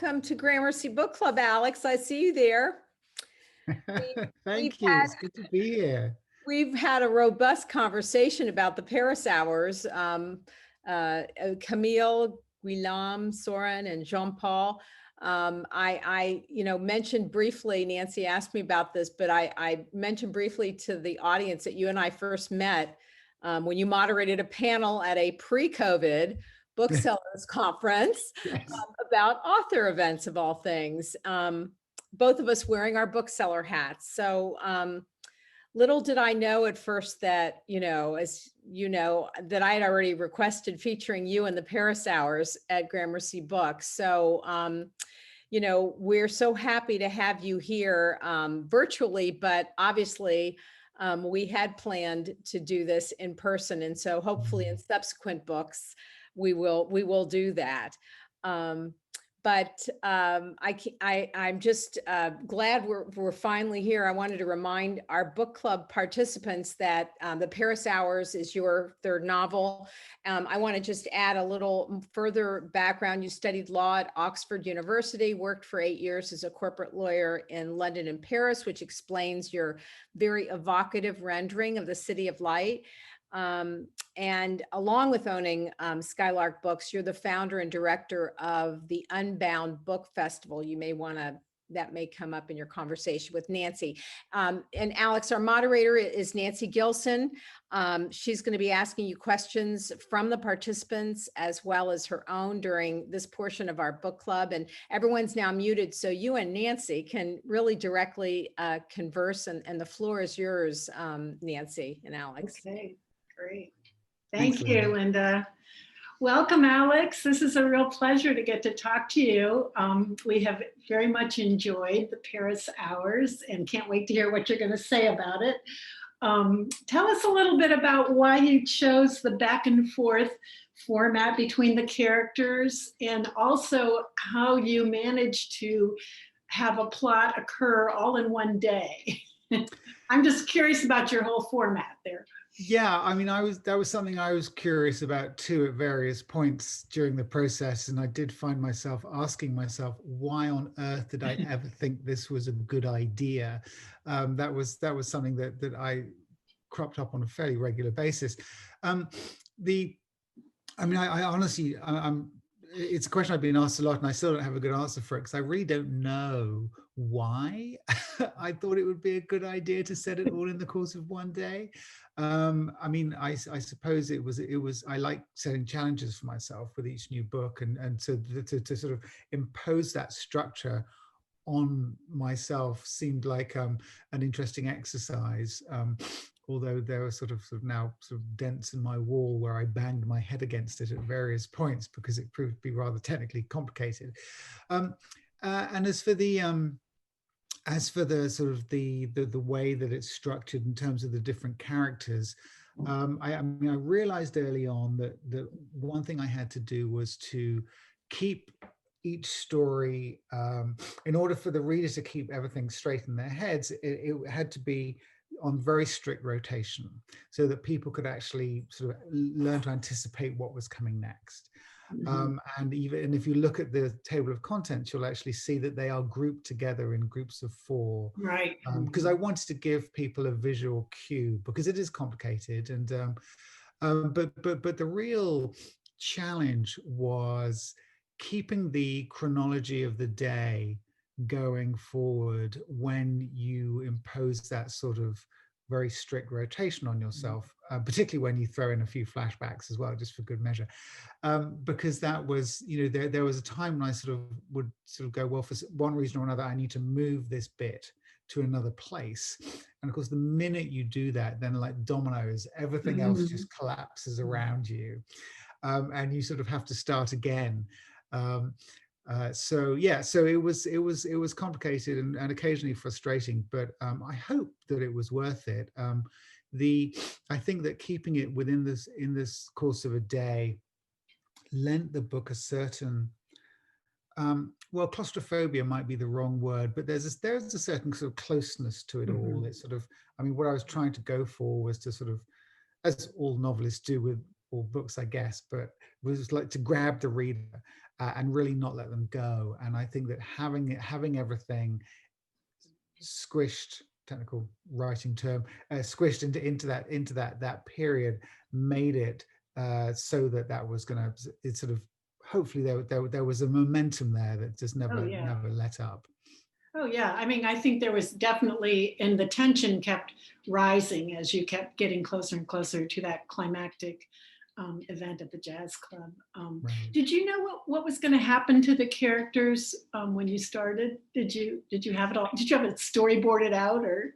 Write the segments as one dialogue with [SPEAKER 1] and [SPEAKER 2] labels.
[SPEAKER 1] welcome to Gramercy Book Club, Alex. I see you there.
[SPEAKER 2] Thank you. It's good to be here.
[SPEAKER 1] We've had a robust conversation about the Paris Hours. Camille, Guillaume, Soren, and Jean-Paul. I mentioned briefly, Nancy asked me about this, but I mentioned briefly to the audience that you and I first met when you moderated a panel at a pre-COVID booksellers conference about author events of all things. Both of us wearing our bookseller hats. So little did I know at first that, as you know, that I had already requested featuring you in the Paris Hours at Gramercy Books. So, we're so happy to have you here virtually, but obviously we had planned to do this in person. And so hopefully in subsequent books, we will do that. I'm just glad we're finally here. I wanted to remind our book club participants that the Paris Hours is your third novel. I want to just add a little further background. You studied law at Oxford University, worked for 8 years as a corporate lawyer in London and Paris, which explains your very evocative rendering of the City of Light. And along with owning Skylark Books, you're the founder and director of the Unbound Book Festival. You may want to, that may come up in your conversation with Nancy. And Alex, our moderator is Nancy Gilson. She's going to be asking you questions from the participants as well as her own during this portion of our book club. And everyone's now muted, so you and Nancy can really directly converse, and the floor is yours, Nancy and Alex.
[SPEAKER 3] Okay. Great. Thank you, Linda. Welcome, Alex. This is a real pleasure to get to talk to you. We have very much enjoyed the Paris Hours and can't wait to hear what you're going to say about it. Tell us a little bit about why you chose the back and forth format between the characters, and also how you managed to have a plot occur all in one day. I'm just curious about your whole format there.
[SPEAKER 2] Yeah, I mean, that was something I was curious about too at various points during the process, and I did find myself asking myself, why on earth did I ever think this was a good idea? That was something that I cropped up on a fairly regular basis. I honestly, it's a question I've been asked a lot, and I still don't have a good answer for it because I really don't know why I thought it would be a good idea to set it all in the course of one day. I suppose it was I like setting challenges for myself with each new book, and to sort of impose that structure on myself seemed like an interesting exercise. Although there were sort of now dents in my wall where I banged my head against it at various points because it proved to be rather technically complicated. And as for the sort of the way that it's structured in terms of the different characters, I realized early on that one thing I had to do was to keep each story, in order for the reader to keep everything straight in their heads, it had to be on very strict rotation so that people could actually sort of learn to anticipate what was coming next. And if you look at the table of contents, you'll actually see that they are grouped together in groups of 4.
[SPEAKER 3] Right.
[SPEAKER 2] Because I wanted to give people a visual cue, because it is complicated. And but the real challenge was keeping the chronology of the day going forward when you impose that sort of very strict rotation on yourself, particularly when you throw in a few flashbacks as well, just for good measure. Because that was, there was a time when I would go, well, for one reason or another, I need to move this bit to another place. And of course, the minute you do that, then like dominoes, everything else just collapses around you. And you sort of have to start again. So it was complicated and occasionally frustrating, but I hope that it was worth it. I think that keeping it within this course of a day lent the book a certain, well, claustrophobia might be the wrong word, but there's a certain sort of closeness to it all. It's sort of, what I was trying to go for was to sort of, as all novelists do with all books, I guess, but was like to grab the reader and really not let them go. And I think that having everything squished, technical writing term, squished into that period, made it so that was going to, it sort of, hopefully there was a momentum there that just never let up.
[SPEAKER 3] Oh yeah, I mean, I think there was definitely, and the tension kept rising as you kept getting closer and closer to that climactic event at the jazz club.
[SPEAKER 2] Right.
[SPEAKER 3] Did you know what was going to happen to the characters when you started? Did you have it all? Did you have it storyboarded out, or?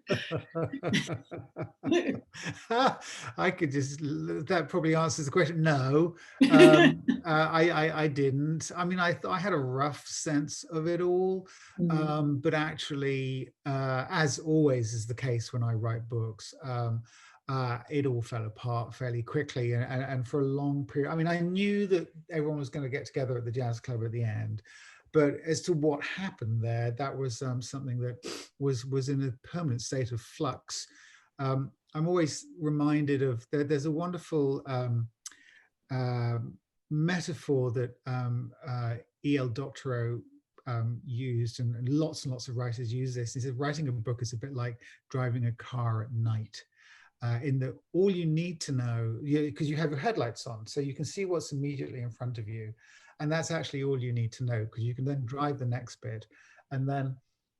[SPEAKER 2] I could just, that probably answers the question. No, I didn't. I mean, I had a rough sense of it all, but actually, as always is the case when I write books, it all fell apart fairly quickly, and for a long period. I mean, I knew that everyone was going to get together at the jazz club at the end, but as to what happened there, that was something that was in a permanent state of flux. I'm always reminded of there's a wonderful metaphor that E.L. Doctorow used, and lots and lots of writers use this. He said writing a book is a bit like driving a car at night. In that all you need to know, because you have your headlights on, so you can see what's immediately in front of you. And that's actually all you need to know, because you can then drive the next bit, and then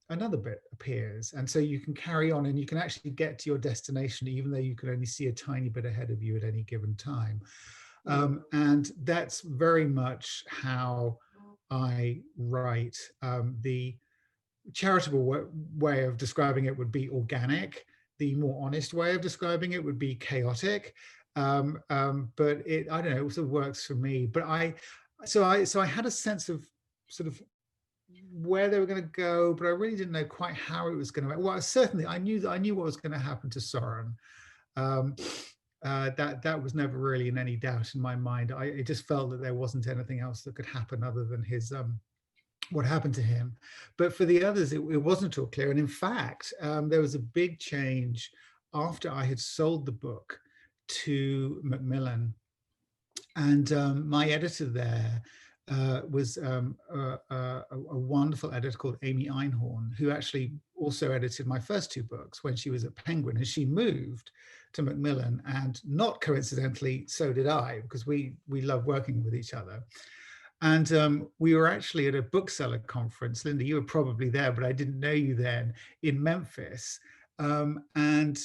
[SPEAKER 2] another bit appears. And so you can carry on, and you can actually get to your destination, even though you can only see a tiny bit ahead of you at any given time. And that's very much how I write. The charitable way of describing it would be organic. The more honest way of describing it would be chaotic, but it, I don't know, it also works for me. But I had a sense of sort of where they were going to go, but I really didn't know quite how it was going to. Well, certainly I knew what was going to happen to Soren. That was never really in any doubt in my mind. It just felt that there wasn't anything else that could happen other than his what happened to him. But for the others, it wasn't all clear. And in fact, there was a big change after I had sold the book to Macmillan. And my editor there was a wonderful editor called Amy Einhorn, who actually also edited my first two books when she was at Penguin. And she moved to Macmillan, and not coincidentally, so did I, because we love working with each other. And we were actually at a bookseller conference. Linda, you were probably there, but I didn't know you then, in Memphis. And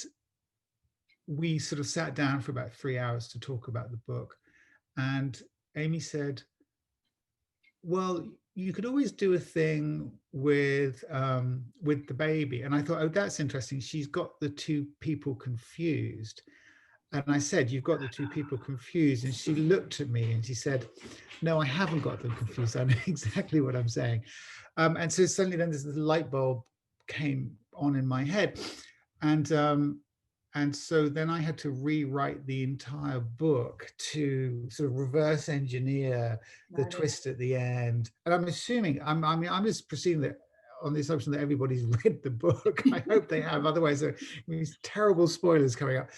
[SPEAKER 2] we sort of sat down for about 3 hours to talk about the book. And Amy said, well, you could always do a thing with the baby. And I thought, oh, that's interesting. She's got the two people confused. And I said, you've got the two people confused. And she looked at me and she said, no, I haven't got them confused. I know exactly what I'm saying. And so suddenly then this light bulb came on in my head. And so then I had to rewrite the entire book to sort of reverse engineer the twist at the end. And I'm assuming, I'm just presuming that on the assumption that everybody's read the book. I hope they have, otherwise these terrible spoilers coming up.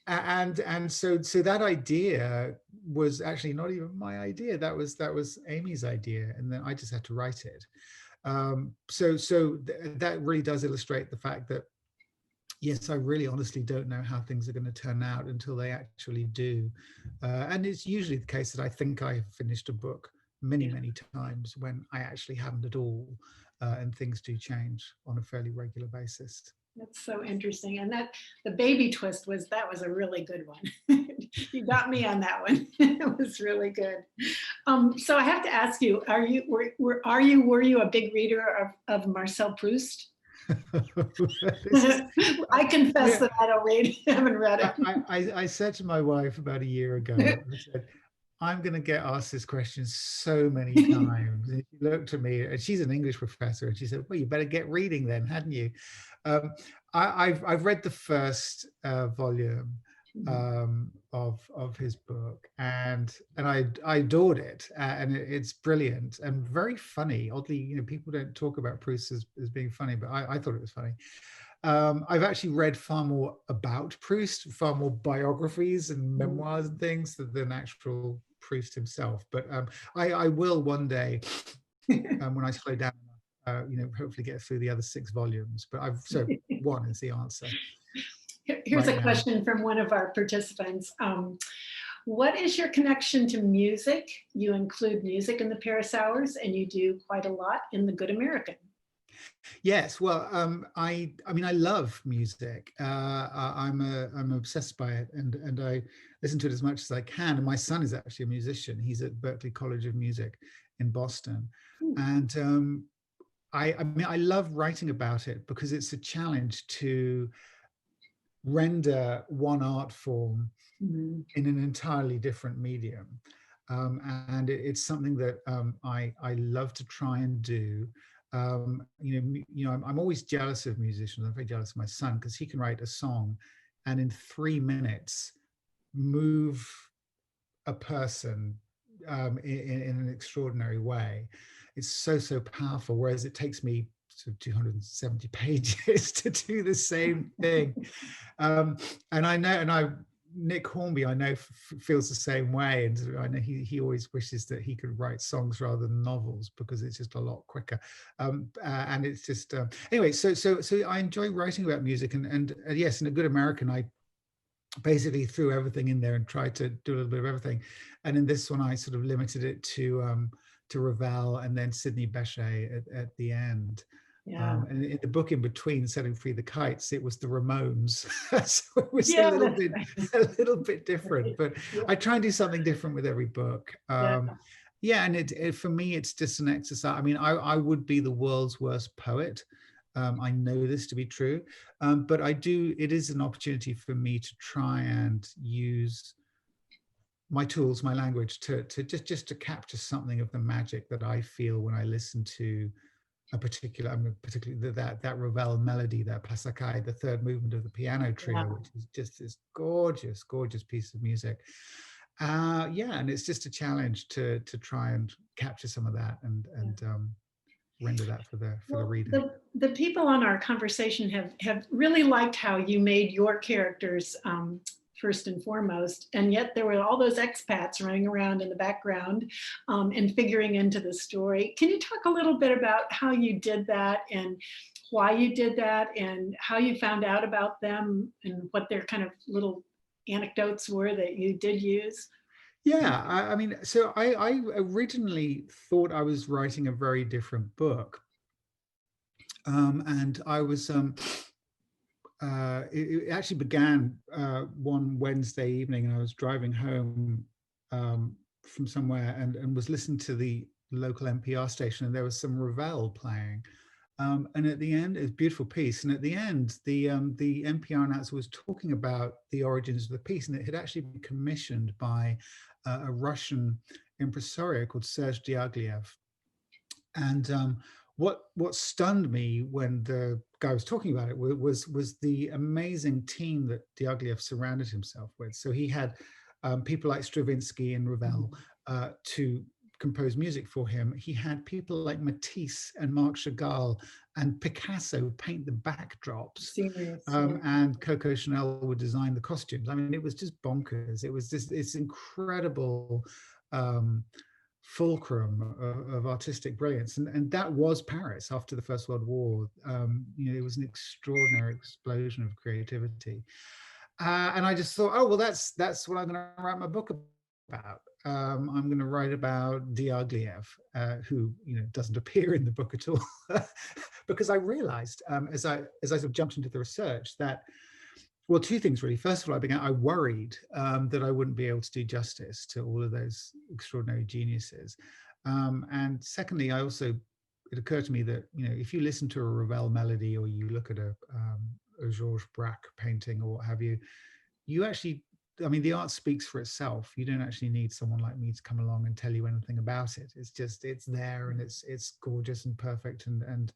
[SPEAKER 2] And so that idea was actually not even my idea. That was Amy's idea, and then I just had to write it. So that really does illustrate the fact that, yes, I really honestly don't know how things are going to turn out until they actually do. And it's usually the case that I think I've finished a book many times when I actually haven't at all, and things do change on a fairly regular basis.
[SPEAKER 3] That's so interesting. And that the baby twist was a really good one. You got me on that one. It was really good. So I have to ask you, were you a big reader of Marcel Proust? I confess that I don't haven't read it.
[SPEAKER 2] I said to my wife about a year ago, I said, I'm going to get asked this question so many times. And she looked at me, and she's an English professor, and she said, well, you better get reading then, hadn't you? I've read the first volume of his book, and I adored it, and it's brilliant and very funny. Oddly, people don't talk about Proust as being funny, but I thought it was funny. I've actually read far more about Proust, far more biographies and memoirs and things than actual Proust himself. But I will one day, when I slow down, hopefully get through the other 6 volumes. But so 1 is the answer.
[SPEAKER 3] Here's
[SPEAKER 2] right
[SPEAKER 3] a
[SPEAKER 2] now.
[SPEAKER 3] question from one of our participants. What is your connection to music? You include music in the Paris Hours, and you do quite a lot in The Good American.
[SPEAKER 2] Yes, well, I mean, I love music. I'm obsessed by it, and I listen to it as much as I can. And my son is actually a musician. He's at Berklee College of Music in Boston, and I mean, I love writing about it because it's a challenge to render one art form in an entirely different medium. And it's something that I love to try and do. I'm always jealous of musicians. I'm very jealous of my son because he can write a song and in 3 minutes move a person in an extraordinary way. It's so powerful, whereas it takes me sort of 270 pages to do the same thing. And I know, Nick Hornby, I know, feels the same way, and I know he always wishes that he could write songs rather than novels because it's just a lot quicker. And it's just anyway. So I enjoy writing about music, and yes, in A Good American, I basically threw everything in there and tried to do a little bit of everything. And in this one, I sort of limited it to Ravel and then Sidney Bechet at the end.
[SPEAKER 3] Yeah.
[SPEAKER 2] And in the book in between Setting Free the Kites, it was the Ramones. So it was a little bit different, but I try and do something different with every book. Yeah, and it for me, it's just an exercise. I mean, I would be the world's worst poet. I know this to be true, but it is an opportunity for me to try and use my tools, my language to just to capture something of the magic that I feel when I listen to particularly that Ravel melody, that Passacaille, the 3rd movement of the piano trio, which is just this gorgeous piece of music. And it's just a challenge to try and capture some of that and render that for the reader.
[SPEAKER 3] The people on our conversation have really liked how you made your characters first and foremost, and yet there were all those expats running around in the background and figuring into the story. Can you talk a little bit about how you did that and why you did that and how you found out about them and what their kind of little anecdotes were that you did use?
[SPEAKER 2] Yeah, I mean, so I originally thought I was writing a very different book. And I was, it actually began one Wednesday evening, and I was driving home from somewhere and was listening to the local NPR station, and there was some Ravel playing. And at the end, it's a beautiful piece. And at the end, the NPR announcer was talking about the origins of the piece, and it had actually been commissioned by a Russian impresario called Serge Diaghilev. And what stunned me when the guy was talking about it was the amazing team that Diaghilev surrounded himself with. So he had people like Stravinsky and Ravel to compose music for him. He had people like Matisse and Marc Chagall and Picasso paint the backdrops. And Coco Chanel would design the costumes. I mean, it was just bonkers. It was just this incredible fulcrum of artistic brilliance, and that was Paris after the First World War. It was an extraordinary explosion of creativity, and I just thought, oh well, that's what I'm going to write my book about. I'm going to write about Diaghilev, who doesn't appear in the book at all, because I realized as I sort of jumped into the research that, well, 2 things really. First of all, I worried that I wouldn't be able to do justice to all of those extraordinary geniuses. And secondly, it occurred to me that, if you listen to a Ravel melody or you look at a Georges Braque painting or what have you, you actually, I mean, the art speaks for itself. You don't actually need someone like me to come along and tell you anything about it. It's just, it's there, and it's gorgeous and perfect and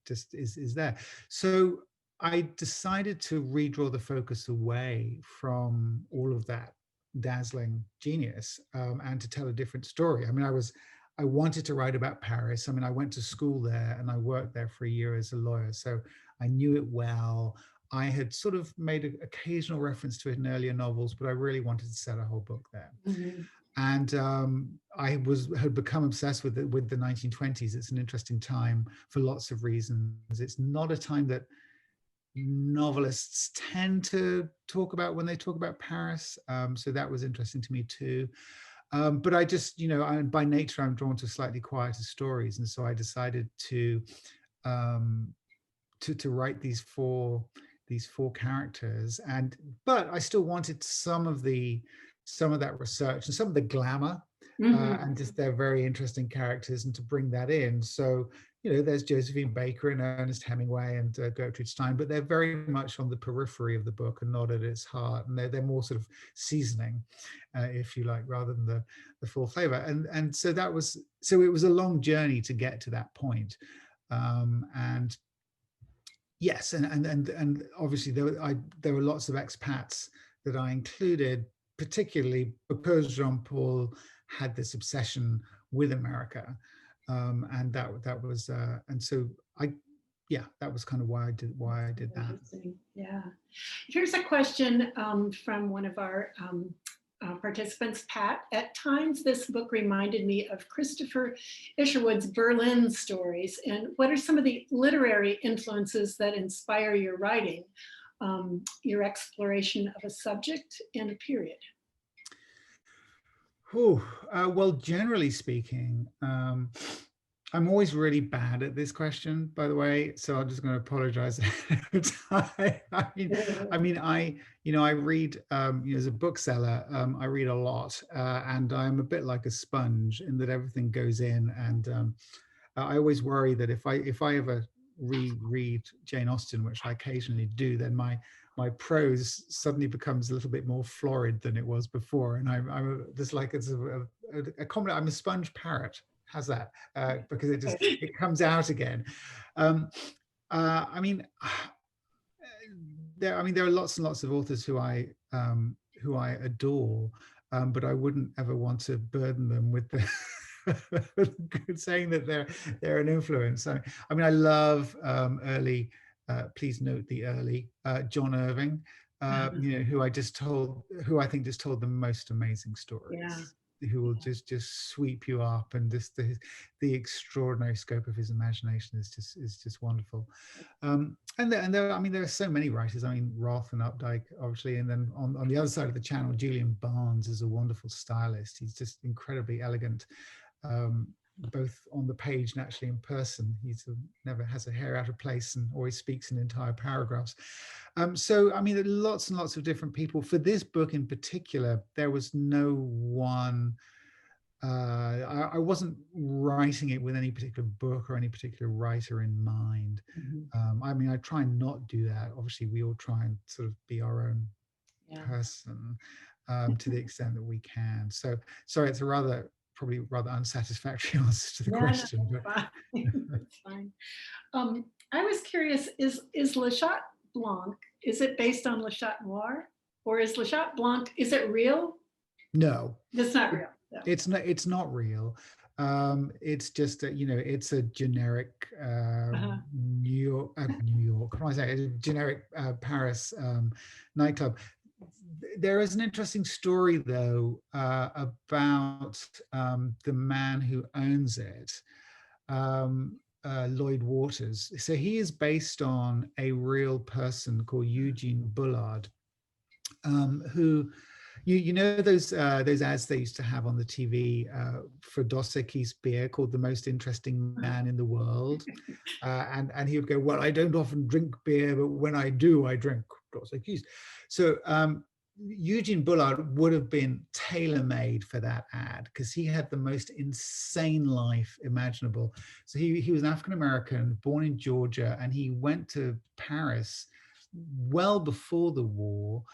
[SPEAKER 2] just is there. So I decided to redraw the focus away from all of that dazzling genius and to tell a different story. I mean, I wanted to write about Paris. I mean, I went to school there and I worked there for a year as a lawyer, so I knew it well. I had sort of made an occasional reference to it in earlier novels, but I really wanted to set a whole book there.
[SPEAKER 3] Mhm.
[SPEAKER 2] And I had become obsessed with the 1920s. It's an interesting time for lots of reasons. It's not a time that novelists tend to talk about when they talk about Paris. So that was interesting to me too. But I just, by nature, I'm drawn to slightly quieter stories. And so I decided to write these four characters. But I still wanted some of that research and some of the glamour,
[SPEAKER 3] Mhm.
[SPEAKER 2] and just they're very interesting characters, and to bring that in. So, there's Josephine Baker and Ernest Hemingway and Gertrude Stein, but they're very much on the periphery of the book and not at its heart. And they're more sort of seasoning, if you like, rather than the full flavor. And so it was a long journey to get to that point. And yes, and obviously there were lots of expats that I included, particularly because Jean-Paul had this obsession with America, and that was and so that was kind of why I did that.
[SPEAKER 3] Interesting. Yeah. Here's a question from one of our participants, Pat. At times, this book reminded me of Christopher Isherwood's Berlin stories. And what are some of the literary influences that inspire your writing, your exploration of a subject and a period?
[SPEAKER 2] Well, generally speaking, I'm always really bad at this question, by the way, so I'm just going to apologize. I read, as a bookseller, I read a lot, and I'm a bit like a sponge in that everything goes in. And I always worry that if I ever reread Jane Austen, which I occasionally do, then my prose suddenly becomes a little bit more florid than it was before. And I'm just like, it's a common, I'm a sponge parrot. How's that? Because it comes out again. There are lots and lots of authors who I adore, but I wouldn't ever want to burden them with saying that they're an influence. I love early. Please note the early John Irving, who I think just told the most amazing stories.
[SPEAKER 3] Yeah.
[SPEAKER 2] Who will just sweep you up, and just the extraordinary scope of his imagination is just wonderful. And there are so many writers. Roth and Updike, obviously, and then on the other side of the channel, Julian Barnes is a wonderful stylist. He's just incredibly elegant, both on the page and actually in person. He's never has a hair out of place and always speaks in entire paragraphs. There are lots and lots of different people. For this book in particular, there was no one. I wasn't writing it with any particular book or any particular writer in mind.
[SPEAKER 3] Mm-hmm.
[SPEAKER 2] I try and not do that. Obviously, we all try and sort of be our own person to the extent that we can. So, sorry, it's probably rather unsatisfactory answer to the question.
[SPEAKER 3] No, but it's fine. I was curious, is Le Chat Blanc, is it based on Le Chat Noir? Or is Le Chat Blanc, is it real?
[SPEAKER 2] No.
[SPEAKER 3] It's not real. No.
[SPEAKER 2] It's not real. It's just that, it's a generic New York, what am I saying? A generic Paris nightclub. There is an interesting story, though, about the man who owns it, Lloyd Waters. So he is based on a real person called Eugene Bullard, who, those ads they used to have on the TV for Dos Equis beer called The Most Interesting Man in the World. And he would go, well, I don't often drink beer, but when I do, I drink Dos Equis. So Eugene Bullard would have been tailor-made for that ad, because he had the most insane life imaginable. So he was an African-American, born in Georgia, and he went to Paris well before the war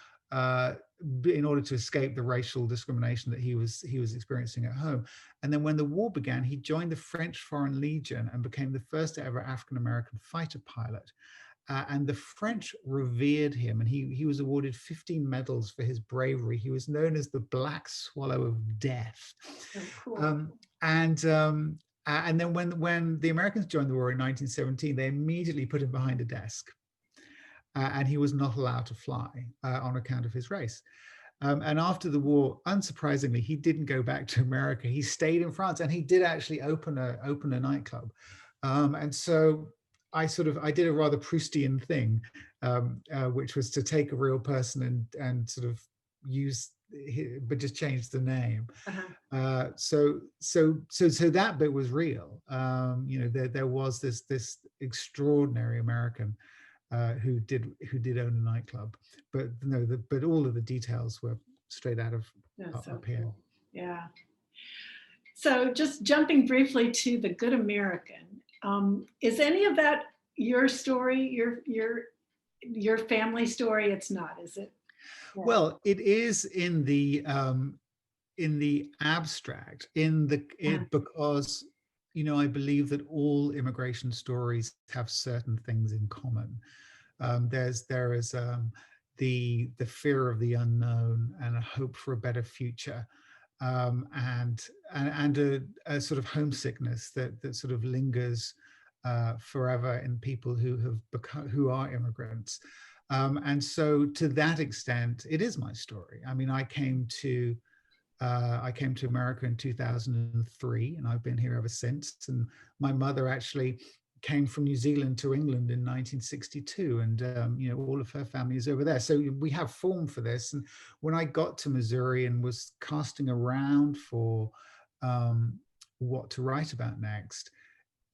[SPEAKER 2] in order to escape the racial discrimination that he was experiencing at home. And then when the war began, he joined the French Foreign Legion and became the first ever African-American fighter pilot. and the French revered him, and he was awarded 15 medals for his bravery. He was known as the Black Swallow of Death.
[SPEAKER 3] Oh, cool.
[SPEAKER 2] And then when the Americans joined the war in 1917, they immediately put him behind a desk, and he was not allowed to fly on account of his race. And after the war, unsurprisingly, he didn't go back to America. He stayed in France, and he did actually open a nightclub. And so I did a rather Proustian thing, which was to take a real person and sort of but just change the name. So that bit was real. There was this extraordinary American who did own a nightclub, but no, but all of the details were straight out of up here.
[SPEAKER 3] Cool. Yeah. So just jumping briefly to The Good American, is any of that your story, your family story? It's not, is it? Yeah.
[SPEAKER 2] Well, it is in the abstract, because I believe that all immigration stories have certain things in common. There is the fear of the unknown and a hope for a better future, and a sort of homesickness that sort of lingers forever in people who are immigrants. And so to that extent, it is my story. I mean, I came to America in 2003, and I've been here ever since. And my mother actually came from New Zealand to England in 1962, and all of her family is over there. So we have form for this. And when I got to Missouri and was casting around for what to write about next,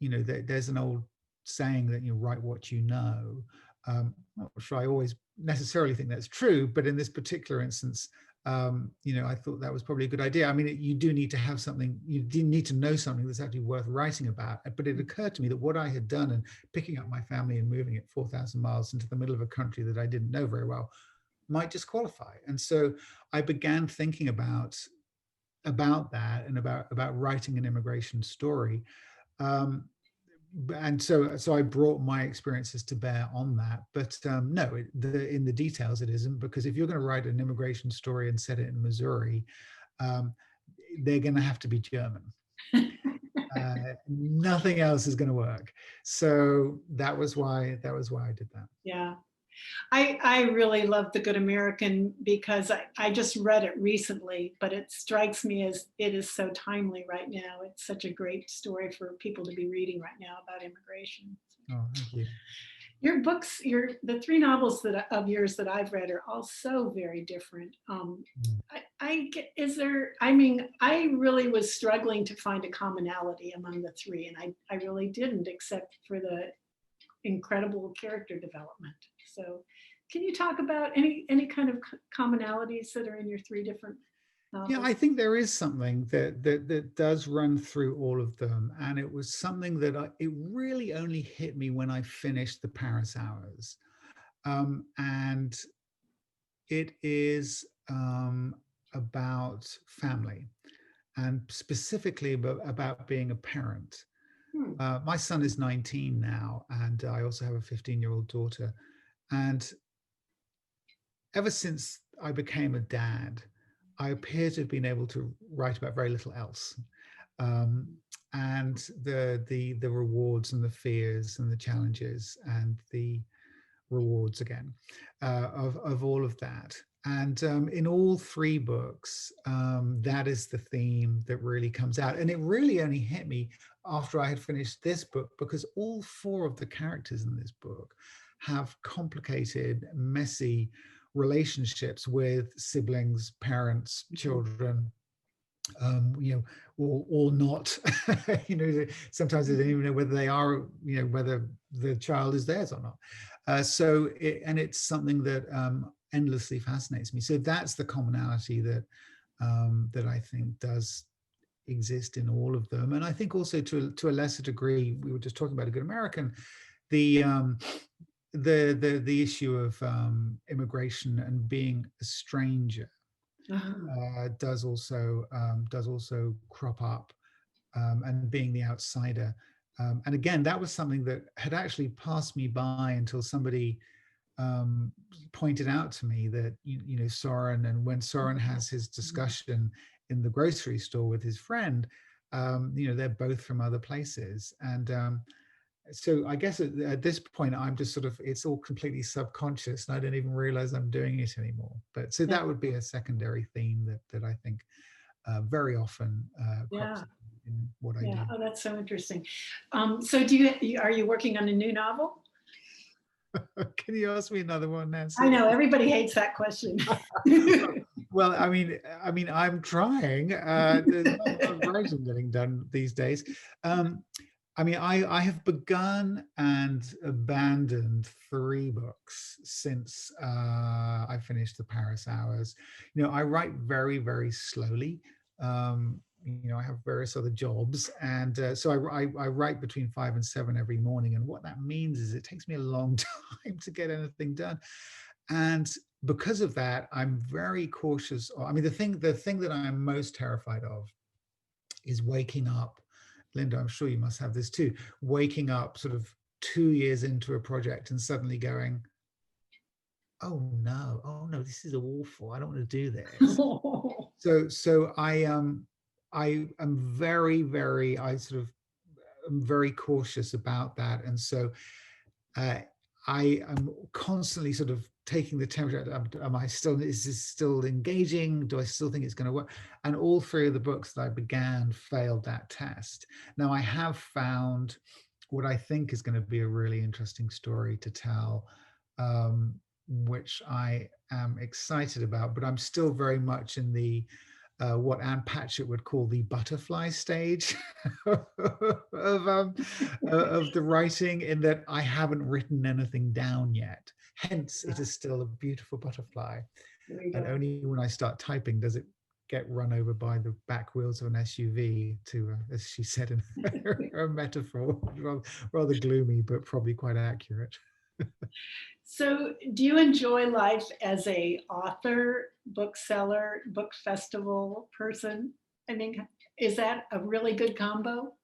[SPEAKER 2] there's an old saying that you write what you know. Not sure I always necessarily think that's true, but in this particular instance, I thought that was probably a good idea. I mean, you do need to have something, you do need to know something that's actually worth writing about. But it occurred to me that what I had done in picking up my family and moving it 4,000 miles into the middle of a country that I didn't know very well might disqualify. And so I began thinking about that and about writing an immigration story. And so I brought my experiences to bear on that. But no, in the details it isn't, because if you're going to write an immigration story and set it in Missouri, they're going to have to be German. Nothing else is going to work. So that was why I did that.
[SPEAKER 3] Yeah. I really love The Good American because I just read it recently, but it strikes me as it is so timely right now. It's such a great story for people to be reading right now about immigration.
[SPEAKER 2] Oh, thank you.
[SPEAKER 3] Your books, the three novels of yours that I've read are all so very different. I really was struggling to find a commonality among the three, and I really didn't, except for the incredible character development. So can you talk about any kind of commonalities that are in your three different novels?
[SPEAKER 2] Yeah, I think there is something that does run through all of them. And it was something that it really only hit me when I finished The Paris Hours. And it is about family, and specifically about being a parent. My son is 19 now, and I also have a 15-year-old daughter. And ever since I became a dad, I appear to have been able to write about very little else. And the rewards and the fears and the challenges and the rewards again of all of that. And in all three books, that is the theme that really comes out. And it really only hit me after I had finished this book, because all four of the characters in this book have complicated, messy relationships with siblings, parents, children, or not. Sometimes they don't even know whether they are, whether the child is theirs or not. So it's something that endlessly fascinates me. So that's the commonality that I think does exist in all of them. And I think also to a lesser degree, we were just talking about A Good American, the issue of immigration and being a stranger does also crop up, and being the outsider And again, that was something that had actually passed me by until somebody pointed out to me that, you know, Soren, and when Soren has his discussion in the grocery store with his friend, you know, they're both from other places. And so I guess at this point, I'm just sort of, it's all completely subconscious and I don't even realize I'm doing it anymore. But so that would be a secondary theme that I think very often crops
[SPEAKER 3] Yeah.
[SPEAKER 2] up in what I
[SPEAKER 3] Yeah.
[SPEAKER 2] do.
[SPEAKER 3] Oh, that's so interesting. So are you working on a new novel?
[SPEAKER 2] Can you ask me another one, Nancy?
[SPEAKER 3] I know everybody hates that question.
[SPEAKER 2] Well, I mean, I'm trying. There's not a lot of writing getting done these days. I mean, I have begun and abandoned 3 books since I finished the Paris Hours. You know, I write very, very slowly. You know, I have various other jobs, and so I write between 5 and 7 every morning. And what that means is it takes me a long time to get anything done. And because of that, I'm very cautious. I mean, the thing that I'm most terrified of is waking up. Linda, I'm sure you must have this too. Waking up sort of 2 years into a project and suddenly going, oh no, this is awful. I don't want to do this. So I am very, very, I sort of am very cautious about that. And so uh, I am constantly sort of taking the temperature. Am I still, is this still engaging? Do I still think it's going to work? And all 3 of the books that I began failed that test. Now I have found what I think is going to be a really interesting story to tell, which I am excited about, but I'm still very much in the what Anne Patchett would call the butterfly stage of the writing, in that I haven't written anything down yet. Hence, it is still a beautiful butterfly. And only when I start typing does it get run over by the back wheels of an SUV, to, as she said in her metaphor, rather gloomy, but probably quite accurate.
[SPEAKER 3] So do you enjoy life as a author, bookseller, book festival person? I mean, is that a really good combo?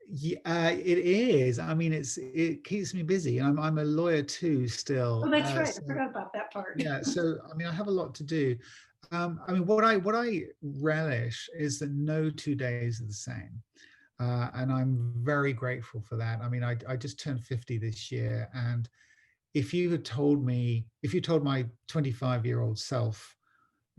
[SPEAKER 2] Yeah, it is. I mean, it keeps me busy, and I'm a lawyer too still.
[SPEAKER 3] Oh, that's right.
[SPEAKER 2] So,
[SPEAKER 3] I forgot about that part.
[SPEAKER 2] yeah, so I mean, I have a lot to do. I mean, what I relish is that no 2 days are the same, and I'm very grateful for that. I mean, I just turned 50 this year, and if you had told me, if you told my 25-year-old self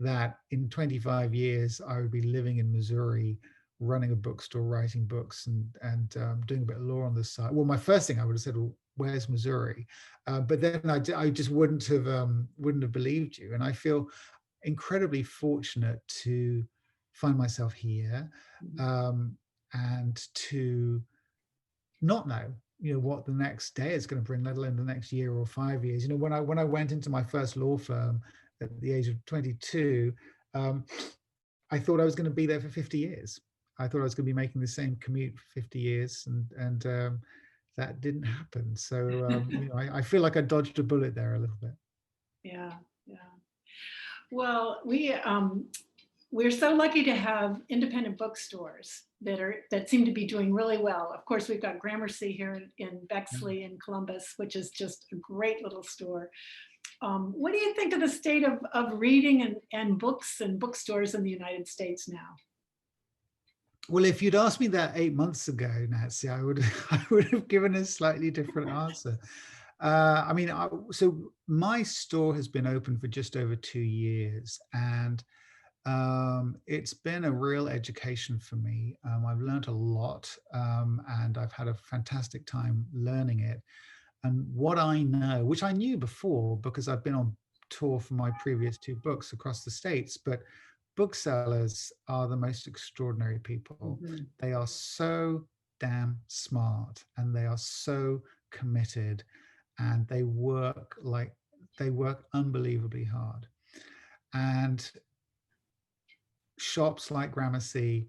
[SPEAKER 2] that in 25 years I would be living in Missouri, running a bookstore, writing books, and doing a bit of law on the side. Well, my first thing I would have said, well, where's Missouri? But then I just wouldn't have believed you. And I feel incredibly fortunate to find myself here, and to not know, you know, what the next day is going to bring, let alone the next year or 5 years. You know, when I went into my first law firm at the age of 22, I thought I was going to be there for 50 years. I thought I was going to be making the same commute for 50 years, and that didn't happen. So you know, I feel like I dodged a bullet there a little bit.
[SPEAKER 3] Yeah, yeah. Well, we're so lucky to have independent bookstores that seem to be doing really well. Of course, we've got Gramercy here in Bexley and Columbus, which is just a great little store. What do you think of the state of reading and books and bookstores in the United States now?
[SPEAKER 2] Well, if you'd asked me that 8 months ago, Nancy, I would I would have given a slightly different answer. I mean, so my store has been open for just over 2 years, and it's been a real education for me. I've learned a lot, and I've had a fantastic time learning it. And what I know, which I knew before because I've been on tour for my previous 2 books across the States, but booksellers are the most extraordinary people.
[SPEAKER 3] Mhm.
[SPEAKER 2] They are so damn smart, and they are so committed, and they work unbelievably hard. And shops like Gramercy,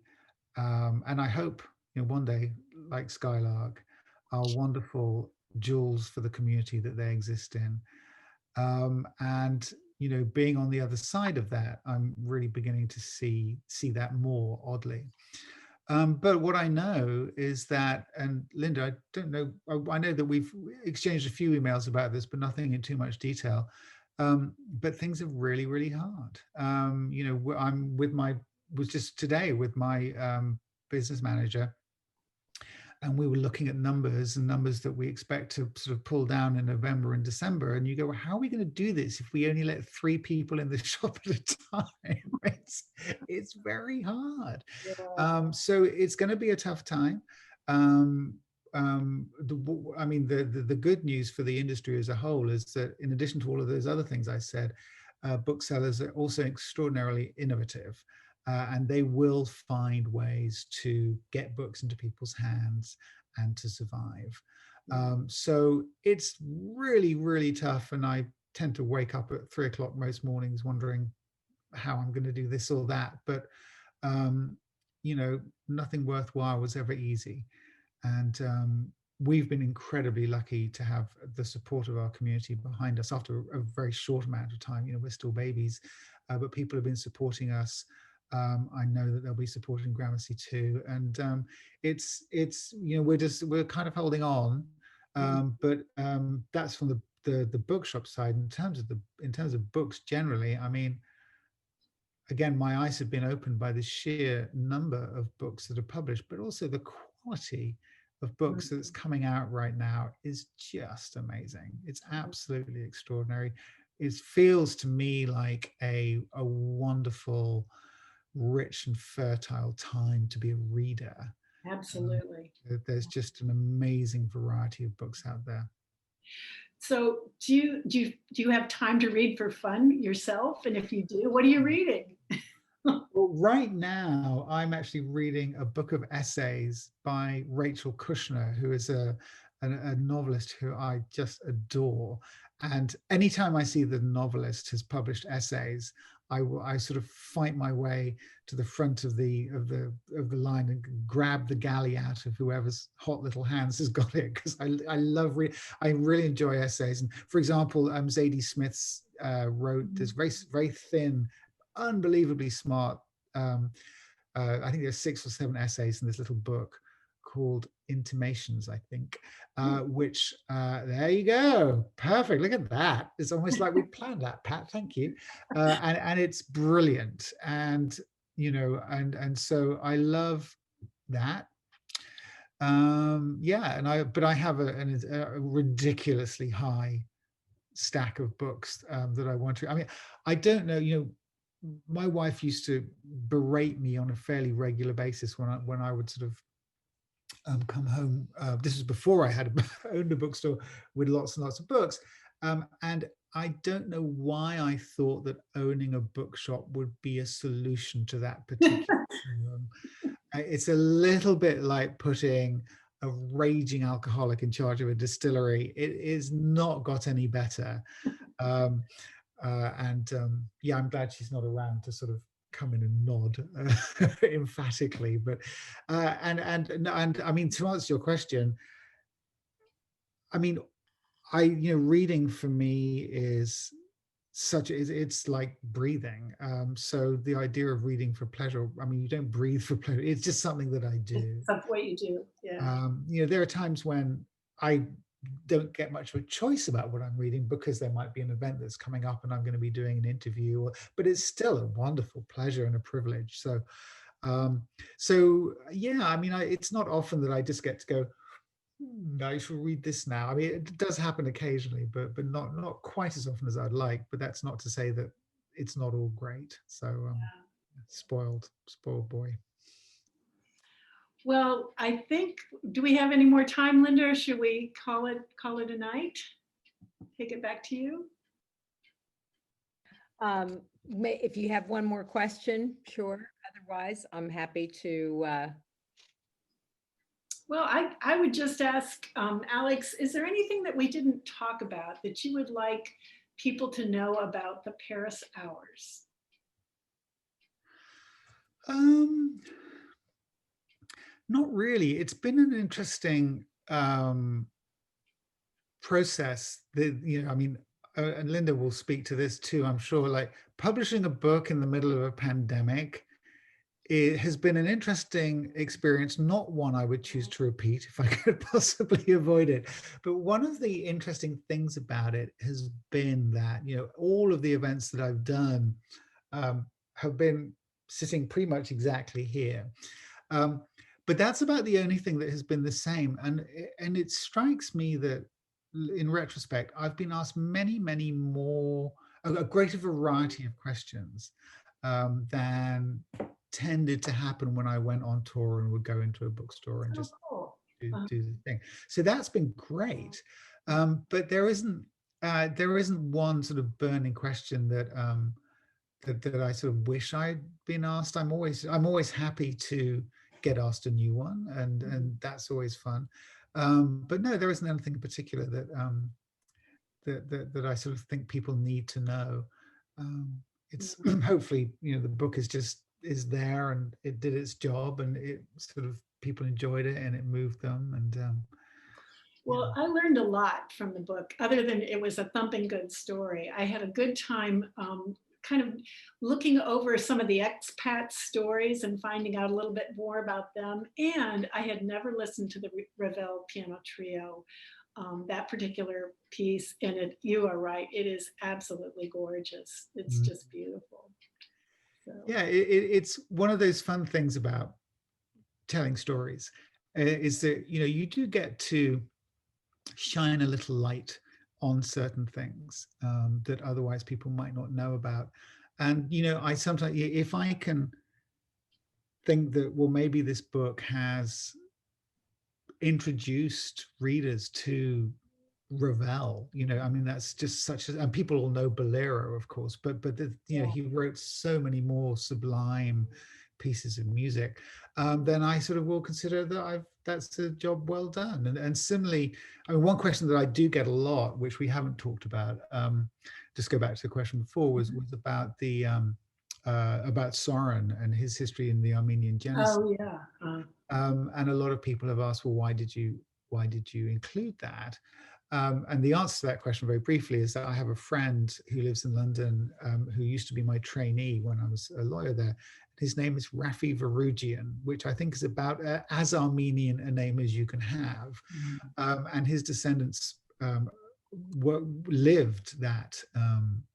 [SPEAKER 2] and I hope, you know, one day, like Skylark, are wonderful jewels for the community that they exist in. And you know, being on the other side of that, I'm really beginning to see that more, oddly. But what I know is that, and Linda, I don't know, I know that we've exchanged a few emails about this, but nothing in too much detail. But things are really, really hard. You know, I'm with my, was just today with my business manager, and we were looking at numbers and numbers that we expect to sort of pull down in November and December. And you go, well, how are we going to do this if we only let 3 people in the shop at a time? It's very hard.
[SPEAKER 3] Yeah.
[SPEAKER 2] So it's going to be a tough time. Um, I mean, the good news for the industry as a whole is that in addition to all of those other things I said, booksellers are also extraordinarily innovative. And they will find ways to get books into people's hands and to survive. So it's really, really tough. And I tend to wake up at 3 o'clock most mornings wondering how I'm going to do this or that. But, you know, nothing worthwhile was ever easy. And we've been incredibly lucky to have the support of our community behind us after a very short amount of time. You know, we're still babies, but people have been supporting us. I know that they'll be supporting Gramercy too, and it's you know, we're kind of holding on, but that's from the bookshop side. In terms of books generally, I mean, again, my eyes have been opened by the sheer number of books that are published, but also the quality of books that's coming out right now is just amazing. It's absolutely extraordinary. It feels to me like a wonderful, rich and fertile time to be a reader.
[SPEAKER 3] Absolutely.
[SPEAKER 2] There's just an amazing variety of books out there.
[SPEAKER 3] So do you have time to read for fun yourself? And if you do, what are you reading?
[SPEAKER 2] Well, right now, I'm actually reading a book of essays by Rachel Kushner, who is a novelist who I just adore. And anytime I see the novelist has published essays, I sort of fight my way to the front of the line and grab the galley out of whoever's hot little hands has got it, because I really enjoy essays. And for example, Zadie Smith's wrote this very thin, unbelievably smart. I think there's 6 or 7 essays in this little book called Intimations, I think, which there you go. Perfect. Look at that. It's almost like we planned that, Pat. Thank you. And it's brilliant. And, you know, and so I love that. Yeah, but I have a ridiculously high stack of books that I want to. I mean, I don't know, you know, my wife used to berate me on a fairly regular basis when I would sort of come home. This was before I had owned a bookstore with lots and lots of books, and I don't know why I thought that owning a bookshop would be a solution to that particular problem. It's a little bit like putting a raging alcoholic in charge of a distillery. It is not got any better. Yeah, I'm glad she's not around to sort of come in and nod emphatically. But and I mean, to answer your question, I mean, reading for me is it's like breathing. So the idea of reading for pleasure, I mean, you don't breathe for pleasure. It's just something that I do.
[SPEAKER 3] That's what you do. Yeah.
[SPEAKER 2] You know, there are times when I don't get much of a choice about what I'm reading because there might be an event that's coming up and I'm going to be doing an interview, but it's still a wonderful pleasure and a privilege. So, yeah, I mean, it's not often that I just get to go, I shall read this now. I mean, it does happen occasionally, but not quite as often as I'd like. But that's not to say that it's not all great. So, spoiled boy.
[SPEAKER 3] Well, I think, do we have any more time, Linda, or should we call it a night? Take it back to you.
[SPEAKER 1] If you have one more question, sure. Otherwise, I'm happy to.
[SPEAKER 3] Well, I would just ask, Alex, is there anything that we didn't talk about that you would like people to know about the Paris Hours?
[SPEAKER 2] Not really. It's been an interesting process. I mean, and Linda will speak to this too, I'm sure. Like, publishing a book in the middle of a pandemic it has been an interesting experience, not one I would choose to repeat if I could possibly avoid it. But one of the interesting things about it has been that, you know, all of the events that I've done have been sitting pretty much exactly here. But that's about the only thing that has been the same. And it strikes me that in retrospect, I've been asked many, many more, a greater variety of questions than tended to happen when I went on tour and would go into a bookstore and
[SPEAKER 3] Oh,
[SPEAKER 2] just
[SPEAKER 3] cool.
[SPEAKER 2] do the thing. So that's been great. But there isn't one sort of burning question that that I sort of wish I'd been asked. I'm always happy to get asked a new one, and that's always fun. But no, there isn't anything in particular that I sort of think people need to know. It's hopefully, you know, the book is there and it did its job, and it sort of people enjoyed it and it moved them, and
[SPEAKER 3] Well, I learned a lot from the book, other than it was a thumping good story. I had a good time kind of looking over some of the expat stories and finding out a little bit more about them. And I had never listened to the Ravel Piano Trio, that particular piece. And you are right, it is absolutely gorgeous. It's just beautiful. So.
[SPEAKER 2] Yeah, it's one of those fun things about telling stories is that, you know, you do get to shine a little light on certain things that otherwise people might not know about. And, you know, I sometimes, if I can think that, well, maybe this book has introduced readers to Ravel, you know, I mean, that's just such a, and people all know Bolero, of course, but you know, he wrote so many more sublime pieces of music. Then I sort of will consider that that's a job well done. And similarly, I mean, one question that I do get a lot, which we haven't talked about, just go back to the question before, was about the about Soren and his history in the Armenian genocide.
[SPEAKER 3] Oh yeah.
[SPEAKER 2] And a lot of people have asked, well, why did you include that? And the answer to that question, very briefly, is that I have a friend who lives in London who used to be my trainee when I was a lawyer there. His name is Rafi Varugian, which I think is about as Armenian a name as you can have. And his descendants lived that,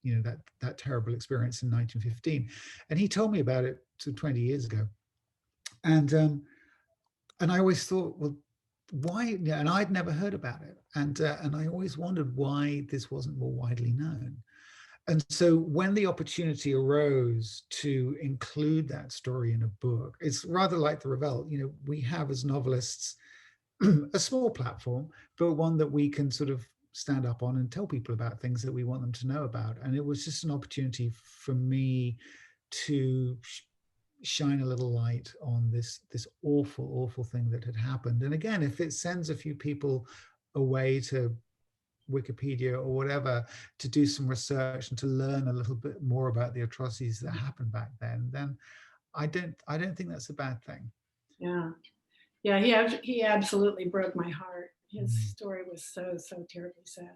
[SPEAKER 2] you know, that terrible experience in 1915. And he told me about it 20 years ago. And I always thought, well, why? And I'd never heard about it, and I always wondered why this wasn't more widely known. And so when the opportunity arose to include that story in a book, it's rather like the Ravel. You know, we have as novelists a small platform, but one that we can sort of stand up on and tell people about things that we want them to know about. And it was just an opportunity for me to shine a little light on this awful thing that had happened. And again, if it sends a few people away to Wikipedia or whatever to do some research and to learn a little bit more about the atrocities that happened back then I don't think that's a bad thing.
[SPEAKER 3] Yeah, he absolutely broke my heart. His story was so terribly sad.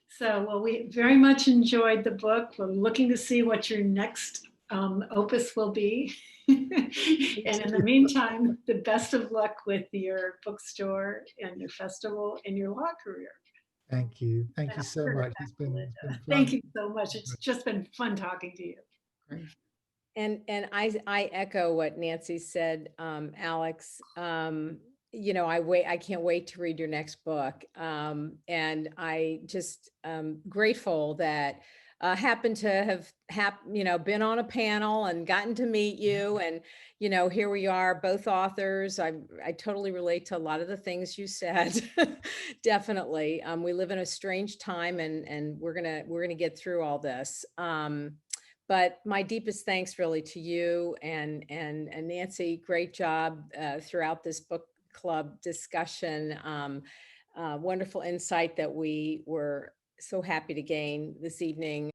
[SPEAKER 3] So, well, we very much enjoyed the book. We're looking to see what your next opus will be. And in the meantime, the best of luck with your bookstore and your festival and your law career.
[SPEAKER 2] Thank you so much. It's been fun.
[SPEAKER 3] Thank you so much. It's just been fun talking to you.
[SPEAKER 2] Great.
[SPEAKER 1] And I echo what Nancy said, Alex. You know, I can't wait to read your next book. And I just grateful that happened to have been on a panel and gotten to meet you. And, you know, here we are, both authors. I totally relate to a lot of the things you said. Definitely. We live in a strange time, and we're gonna get through all this. But my deepest thanks really to you and Nancy. Great job throughout this book club discussion. Wonderful insight that we were so happy to gain this evening.